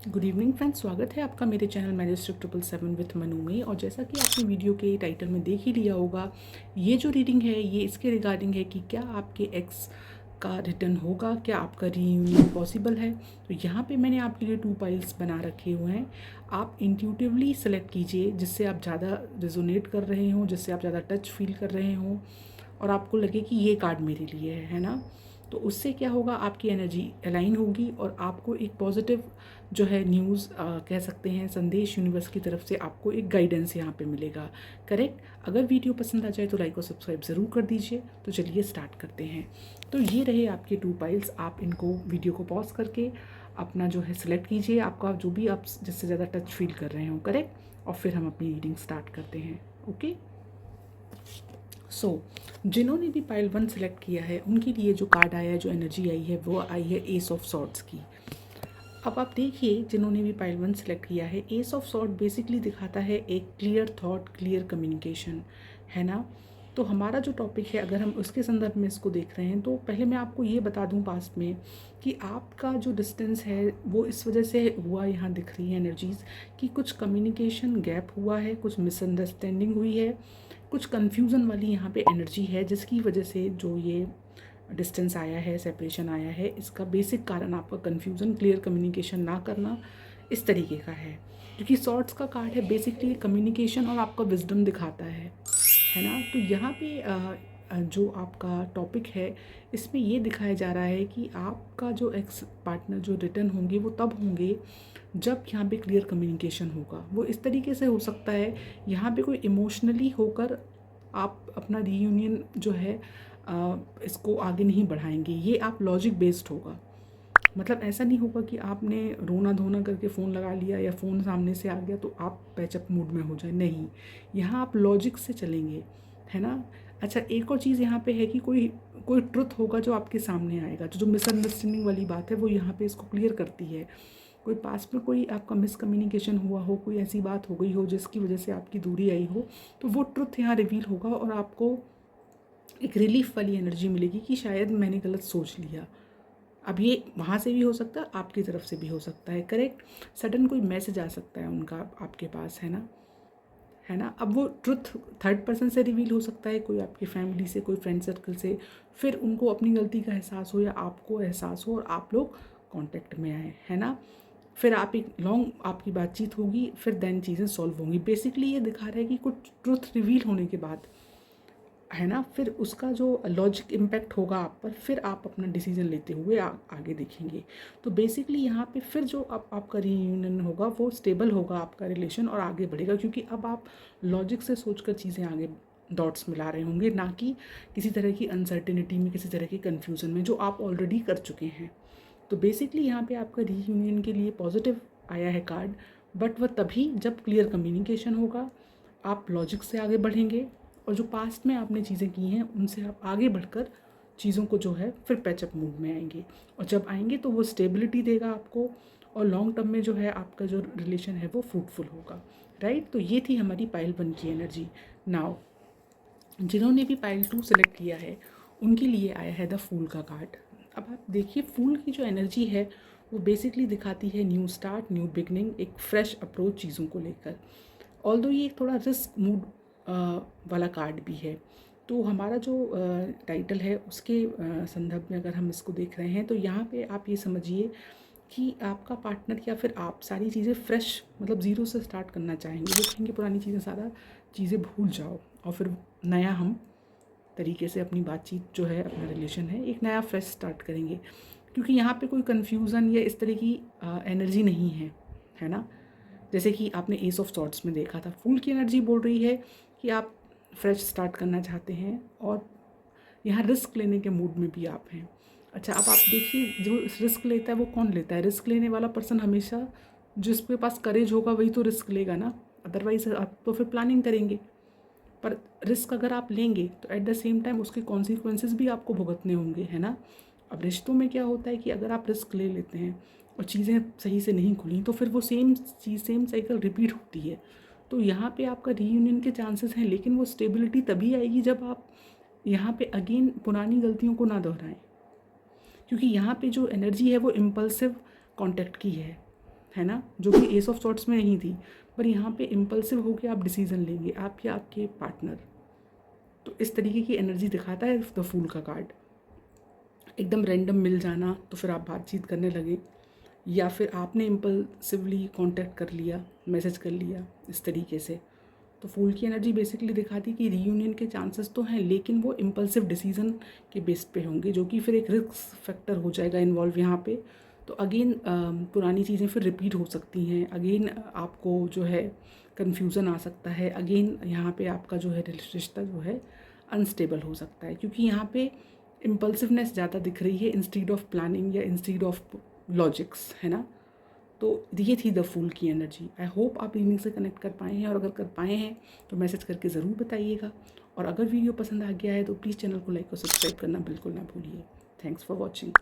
Good evening friends, स्वागत है आपका मेरे चैनल मैजिस्ट्रिक 777 विथ मनु में। और जैसा कि आपने वीडियो के टाइटल में देख ही लिया होगा, ये जो रीडिंग है ये इसके रिगार्डिंग है कि क्या आपके एक्स का रिटर्न होगा, क्या आपका रीयूनियन पॉसिबल है। तो यहाँ पे मैंने आपके लिए 2 पाइल्स बना रखे हुए हैं। आप इंट्यूटिवली सेलेक्ट कीजिए जिससे आप ज़्यादा रिजोनेट कर रहे हों, जिससे आप ज़्यादा टच फील कर रहे हों और आपको लगे कि ये कार्ड मेरे लिए है ना। तो उससे क्या होगा, आपकी एनर्जी अलाइन होगी और आपको एक पॉजिटिव जो है न्यूज़ कह सकते हैं, संदेश यूनिवर्स की तरफ से आपको एक गाइडेंस यहाँ पे मिलेगा। करेक्ट। अगर वीडियो पसंद आ जाए तो लाइक और सब्सक्राइब ज़रूर कर दीजिए। तो चलिए स्टार्ट करते हैं। तो ये रहे आपके 2 पाइल्स। आप इनको वीडियो को पॉज करके अपना जो है सिलेक्ट कीजिए, आपका जो भी आप जिससे ज़्यादा टच फील कर रहे हो। करेक्ट। और फिर हम अपनी रीडिंग स्टार्ट करते हैं। ओके। जिन्होंने भी पाइल 1 सेलेक्ट किया है उनके लिए जो कार्ड आया है, जो एनर्जी आई है, वो आई है एस ऑफ सॉर्ड्स की। अब आप देखिए, जिन्होंने भी पाइल 1 सेलेक्ट किया है, एस ऑफ सॉर्ड बेसिकली दिखाता है एक क्लियर थॉट, क्लियर कम्युनिकेशन, है ना। तो हमारा जो टॉपिक है, अगर हम उसके संदर्भ में इसको देख रहे हैं, तो पहले मैं आपको ये बता दूं पास्ट में कि आपका जो डिस्टेंस है वो इस वजह से हुआ, यहाँ दिख रही है एनर्जीज़ कि कुछ कम्युनिकेशन गैप हुआ है, कुछ मिसअंडरस्टैंडिंग हुई है, कुछ कन्फ्यूज़न वाली यहाँ पे एनर्जी है, जिसकी वजह से जो ये डिस्टेंस आया है, सेपरेशन आया है। इसका बेसिक कारण आपका कन्फ्यूज़न, क्लियर कम्युनिकेशन ना करना, इस तरीके का है। क्योंकि सॉर्ट्स का कार्ड है, बेसिकली कम्युनिकेशन और आपका विजडम दिखाता है ना। तो यहाँ पे जो आपका टॉपिक है, इसमें ये दिखाया जा रहा है कि आपका जो एक्स पार्टनर जो रिटर्न होंगे वो तब होंगे जब यहाँ पे क्लियर कम्युनिकेशन होगा। वो इस तरीके से हो सकता है, यहाँ पे कोई इमोशनली होकर आप अपना रीयूनियन जो है इसको आगे नहीं बढ़ाएंगे। ये आप लॉजिक बेस्ड होगा। मतलब ऐसा नहीं होगा कि आपने रोना धोना करके फ़ोन लगा लिया या फ़ोन सामने से आ गया तो आप पैचअप मूड में हो जाए, नहीं। यहाँ आप लॉजिक से चलेंगे, है ना। अच्छा, एक और चीज़ यहाँ पे है कि कोई कोई ट्रुथ होगा जो आपके सामने आएगा। जो मिसअंडरस्टैंडिंग वाली बात है वो यहाँ पे इसको क्लियर करती है। कोई पास में कोई आपका मिसकम्युनिकेशन हुआ हो, कोई ऐसी बात हो गई हो जिसकी वजह से आपकी दूरी आई हो, तो वो ट्रुथ यहाँ रिवील होगा और आपको एक रिलीफ वाली एनर्जी मिलेगी कि शायद मैंने गलत सोच लिया। अब ये वहाँ से भी हो सकता है, आपकी तरफ से भी हो सकता है। करेक्ट। सडन कोई मैसेज आ सकता है उनका आपके पास, है ना। अब वो ट्रुथ थर्ड पर्सन से रिवील हो सकता है, कोई आपकी फैमिली से, कोई फ्रेंड सर्कल से। फिर उनको अपनी गलती का एहसास हो या आपको एहसास हो और आप लोग कांटेक्ट में आए, है ना। फिर आप एक लॉन्ग आपकी बातचीत होगी, फिर देन चीज़ें सॉल्व होंगी। बेसिकली ये दिखा रहा है कि कुछ ट्रुथ रिवील होने के बाद, है ना, फिर उसका जो लॉजिक इम्पैक्ट होगा आप पर, फिर आप अपना डिसीजन लेते हुए आगे देखेंगे। तो बेसिकली यहाँ पे फिर जो आपका रीयूनियन होगा वो स्टेबल होगा आपका रिलेशन और आगे बढ़ेगा, क्योंकि अब आप लॉजिक से सोचकर चीज़ें आगे डॉट्स मिला रहे होंगे, ना कि किसी तरह की अनसर्टेनिटी में, किसी तरह की कन्फ्यूज़न में जो आप ऑलरेडी कर चुके हैं। तो बेसिकली यहाँ पे आपका रीयूनियन के लिए पॉजिटिव आया है कार्ड, बट वह तभी जब क्लियर कम्युनिकेशन होगा, आप लॉजिक से आगे बढ़ेंगे और जो पास्ट में आपने चीज़ें की हैं उनसे आप आगे बढ़कर चीज़ों को जो है फिर पैचअप मूड में आएंगे। और जब आएंगे तो वो स्टेबिलिटी देगा आपको और लॉन्ग टर्म में जो है आपका जो रिलेशन है वो फ्रूटफुल होगा। राइट। तो ये थी हमारी पाइल 1 की एनर्जी। नाउ जिन्होंने भी पाइल 2 सेलेक्ट किया है उनके लिए आया है द फूल का कार्ड। अब आप देखिए, फूल की जो एनर्जी है वो बेसिकली दिखाती है न्यू स्टार्ट, न्यू बिगनिंग, एक फ्रेश अप्रोच चीज़ों को लेकर। ऑल्दो ये एक थोड़ा रिस्क मूड वाला कार्ड भी है। तो हमारा जो टाइटल है उसके संदर्भ में अगर हम इसको देख रहे हैं तो यहाँ पे आप ये समझिए कि आपका पार्टनर या फिर आप सारी चीज़ें फ्रेश, मतलब ज़ीरो से स्टार्ट करना चाहेंगे। वो कहेंगे पुरानी चीज़ें, सारा चीज़ें भूल जाओ और फिर नया हम तरीके से अपनी बातचीत जो है, अपना रिलेशन है, एक नया फ्रेश स्टार्ट करेंगे। क्योंकि यहाँ पे कोई कन्फ्यूज़न या इस तरह की एनर्जी नहीं है ना। जैसे कि आपने एस ऑफ सॉर्ड्स में देखा था, फूल की एनर्जी बोल रही है कि आप फ्रेश स्टार्ट करना चाहते हैं और यहाँ रिस्क लेने के मूड में भी आप हैं। अच्छा, अब आप देखिए, जो रिस्क लेता है वो कौन लेता है? रिस्क लेने वाला पर्सन हमेशा, जिसके पास करेज होगा वही तो रिस्क लेगा ना। अदरवाइज आप तो फिर प्लानिंग करेंगे। पर रिस्क अगर आप लेंगे तो एट द सेम टाइम उसके कॉन्सिक्वेंसेस भी आपको भुगतने होंगे, है ना। अब रिश्तों में क्या होता है कि अगर आप रिस्क ले लेते हैं और चीज़ें सही से नहीं खुली तो फिर वो सेम चीज़, सेम साइकिल रिपीट होती है। तो यहाँ पे आपका रीयूनियन के चांसेस हैं, लेकिन वो स्टेबिलिटी तभी आएगी जब आप यहाँ पे अगेन पुरानी गलतियों को ना दोहराएं। क्योंकि यहाँ पे जो एनर्जी है वो इम्पल्सिव कांटेक्ट की है है ना, जो कि एस ऑफ सॉर्ट्स में नहीं थी। पर यहाँ पे इम्पल्सिव होकर आप डिसीजन लेंगे, आप या आपके पार्टनर। तो इस तरीके की एनर्जी दिखाता है द फूल का कार्ड। एकदम रैंडम मिल जाना तो फिर आप बातचीत करने लगे, या फिर आपने इम्पल्सिवली कांटेक्ट कर लिया, मैसेज कर लिया इस तरीके से। तो फूल की एनर्जी बेसिकली दिखाती कि रीयूनियन के चांसेस तो हैं, लेकिन वो इम्पल्सिव डिसीजन के बेस पे होंगे, जो कि फिर एक रिस्क फैक्टर हो जाएगा इन्वॉल्व यहाँ पे। तो अगेन पुरानी चीज़ें फिर रिपीट हो सकती हैं, अगेन आपको जो है कन्फ्यूज़न आ सकता है, अगेन यहाँ पे आपका जो है रिश्ता जो है अनस्टेबल हो सकता है, क्योंकि यहाँ पे इम्पल्सिवनेस ज़्यादा दिख रही है इंस्टीड ऑफ प्लानिंग या इंस्टीड ऑफ लॉजिक्स, है ना। तो ये थी द फूल की एनर्जी। आई होप आप रीडिंग से कनेक्ट कर पाए हैं, और अगर कर पाए हैं तो मैसेज करके ज़रूर बताइएगा। और अगर वीडियो पसंद आ गया है तो प्लीज़ चैनल को लाइक और सब्सक्राइब करना बिल्कुल ना भूलिए। Thanks for watching.